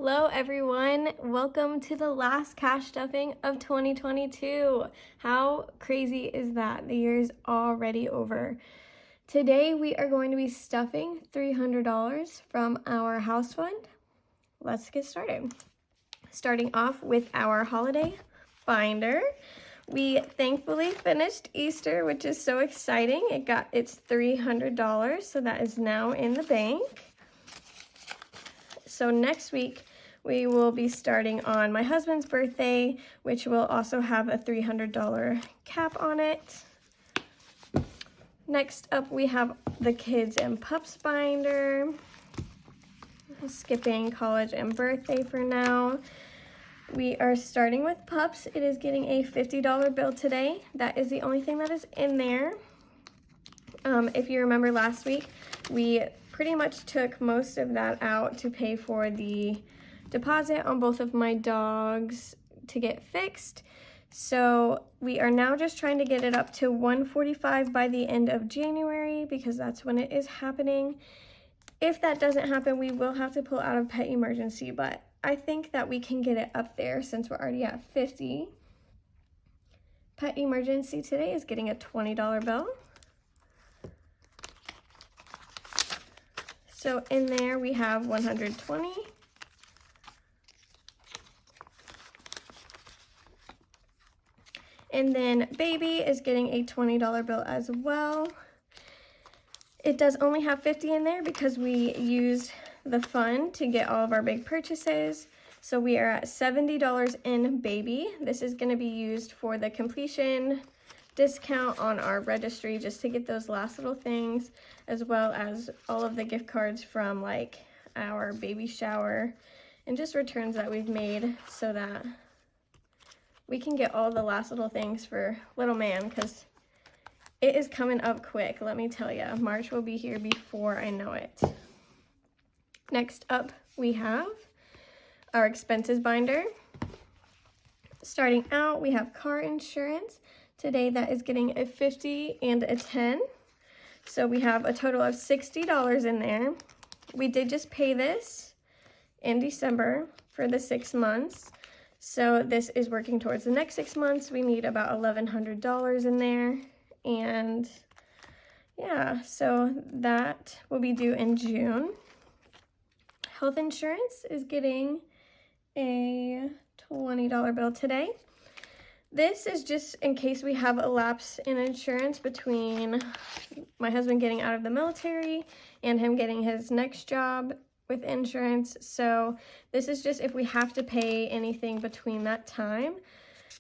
Hello everyone, welcome to the last cash stuffing of 2022. How crazy is that? The year is already over. Today we are going to be stuffing $300 from our house fund. Let's get started. Starting off with our holiday binder. We thankfully finished Easter, which is so exciting. It's $300, so that is now in the bank. So next week, we will be starting on my husband's birthday, which will also have a $300 cap on it. Next up, we have the Kids and Pups binder. Skipping college and birthday for now. We are starting with Pups. It is getting a $50 bill today. That is the only thing that is in there. If you remember last week, we pretty much took most of that out to pay for the deposit on both of my dogs to get fixed. So we are now just trying to get it up to $145 by the end of January because that's when it is happening. If that doesn't happen, we will have to pull out of pet emergency, but I think that we can get it up there since we're already at 50. Pet emergency today is getting a $20 bill. So in there we have 120. And then baby is getting a $20 bill as well. It does only have 50 in there because we used the fund to get all of our big purchases. So we are at $70 in baby. This is going to be used for the completion discount on our registry just to get those last little things, as well as all of the gift cards from like our baby shower and just returns that we've made so that we can get all the last little things for little man because it is coming up quick. Let me tell you, March will be here before I know it. Next up, we have our expenses binder. Starting out, we have car insurance. Today that is getting a 50 and a 10. So we have a total of $60 in there. We did just pay this in December for the 6 months. So this is working towards the next 6 months. We need about $1,100 in there. And yeah, so that will be due in June. Health insurance is getting a $20 bill today. This is just in case we have a lapse in insurance between my husband getting out of the military and him getting his next job with insurance. So this is just if we have to pay anything between that time.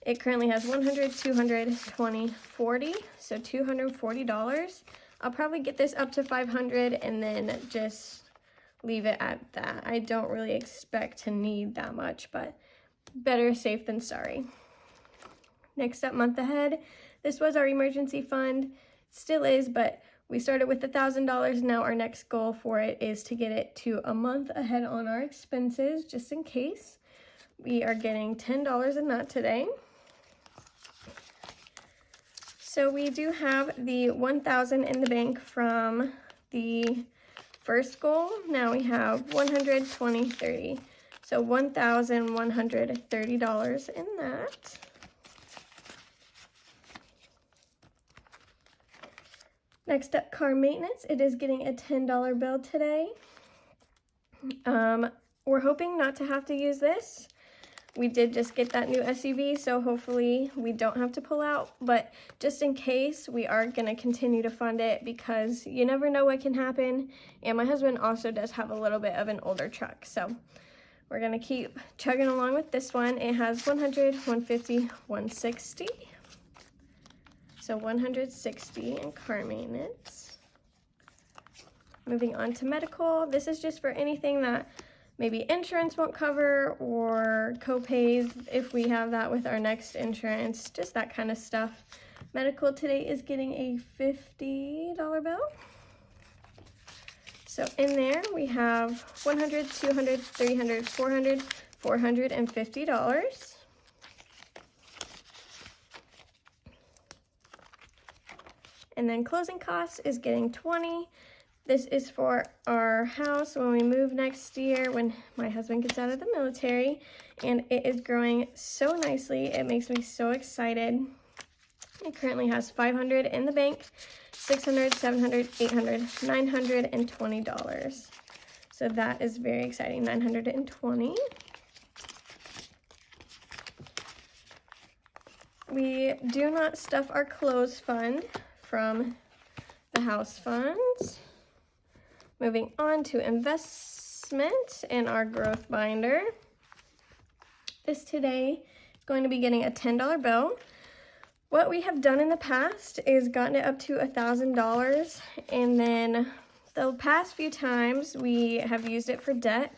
It currently has 100, 200, 20, 40, so $240. I'll probably get this up to 500 and then just leave it at that. I don't really expect to need that much, but better safe than sorry. Next up, month ahead. This was our emergency fund, still is, but we started with $1,000. Now our next goal for it is to get it to a month ahead on our expenses, just in case. We are getting $10 in that today. So we do have the $1,000 in the bank from the first goal. Now we have 100, 20, 30. So $1,130 in that. Next up, car maintenance. It is getting a $10 bill today. We're hoping not to have to use this. We did just get that new SUV, so hopefully we don't have to pull out. But just in case, we are going to continue to fund it because you never know what can happen. And my husband also does have a little bit of an older truck. So we're going to keep chugging along with this one. It has 100, 150, 160. So 160 in car maintenance. Moving on to medical. This is just for anything that maybe insurance won't cover or co-pays if we have that with our next insurance, just that kind of stuff. Medical today is getting a $50 bill. So in there we have 100, 200, 300, 400, $450. And then closing costs is getting 20. This is for our house when we move next year, when my husband gets out of the military, and it is growing so nicely. It makes me so excited. It currently has $500 in the bank, $600, $700, $800, $920. So that is very exciting, $920. We do not stuff our clothes fund from the house funds. Moving on to investment in our growth binder. This today is going to be getting a $10 bill. What we have done in the past is gotten it up to $1,000, and then the past few times we have used it for debt.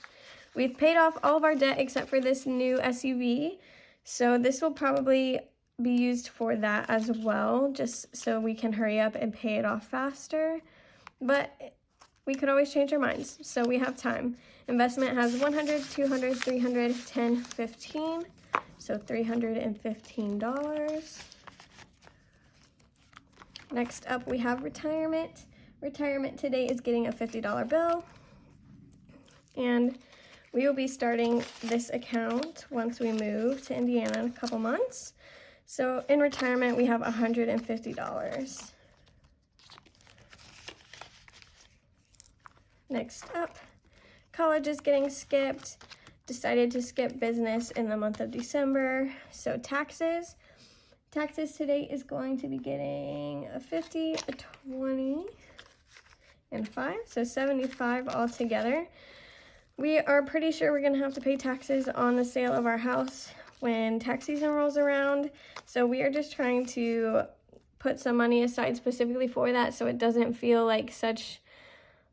We've paid off all of our debt except for this new SUV, so this will probably be used for that as well, just so we can hurry up and pay it off faster. But we could always change our minds, so we have time. Investment has 100, 200, 300, 10, 15, so $315. Next up, we have retirement. Retirement today is getting a $50 bill, and we will be starting this account once we move to Indiana in a couple months. So in retirement, we have $150. Next up, college is getting skipped. Decided to skip business in the month of December. So taxes today is going to be getting a 50, a 20, and 5, so 75 altogether. We are pretty sure we're gonna have to pay taxes on the sale of our house when tax season rolls around. So we are just trying to put some money aside specifically for that, so it doesn't feel like such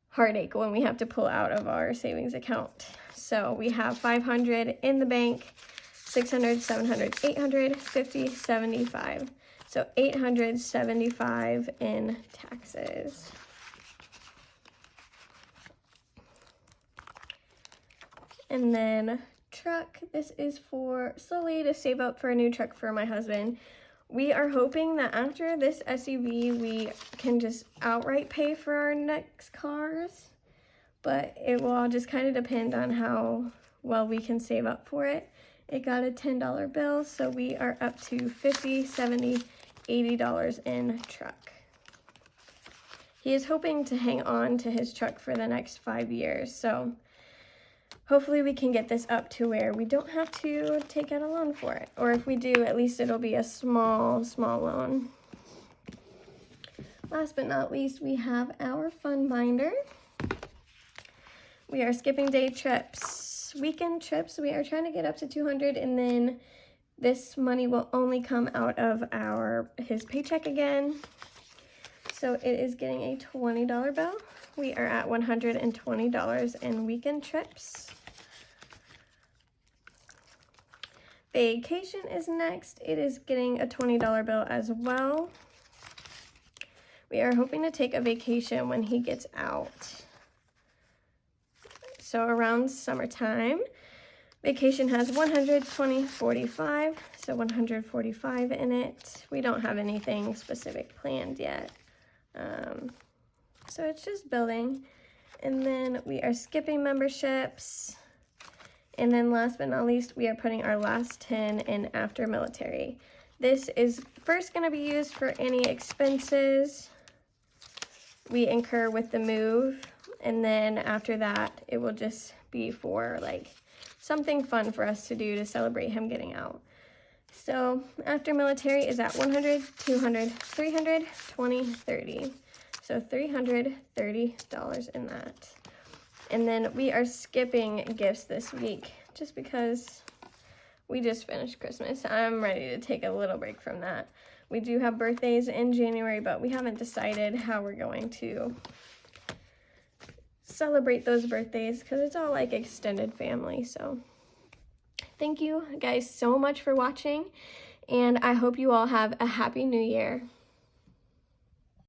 heartache when we have to pull out of our savings account. So we have 500 in the bank, 600, 700, 800, 50, 75. So 875 in taxes. And then truck, this is for slowly to save up for a new truck for my husband. We are hoping that after this SUV, we can just outright pay for our next cars, but it will all just kind of depend on how well we can save up for it. It got a $10 bill, so we are up to $50, $70, $80 in truck. He is hoping to hang on to his truck for the next 5 years, so hopefully we can get this up to where we don't have to take out a loan for it. Or if we do, at least it'll be a small loan. Last but not least, we have our fund binder. We are skipping day trips, weekend trips. We are trying to get up to 200, and then this money will only come out of his paycheck again. So it is getting a $20 bill. We are at $120 in weekend trips. Vacation is next. It is getting a $20 bill as well. We are hoping to take a vacation when he gets out. So around summertime. Vacation has 120, 45, so 145 in it. We don't have anything specific planned yet. So it's just building. And then we are skipping memberships. And then last but not least, we are putting our last 10 in after military. This is first going to be used for any expenses we incur with the move. And then after that, it will just be for like something fun for us to do to celebrate him getting out. So after military is at 100, 200, 300, 20, 30. So $330 in that. And then we are skipping gifts this week just because we just finished Christmas. I'm ready to take a little break from that. We do have birthdays in January, but we haven't decided how we're going to celebrate those birthdays because it's all like extended family. So thank you guys so much for watching, and I hope you all have a happy new year.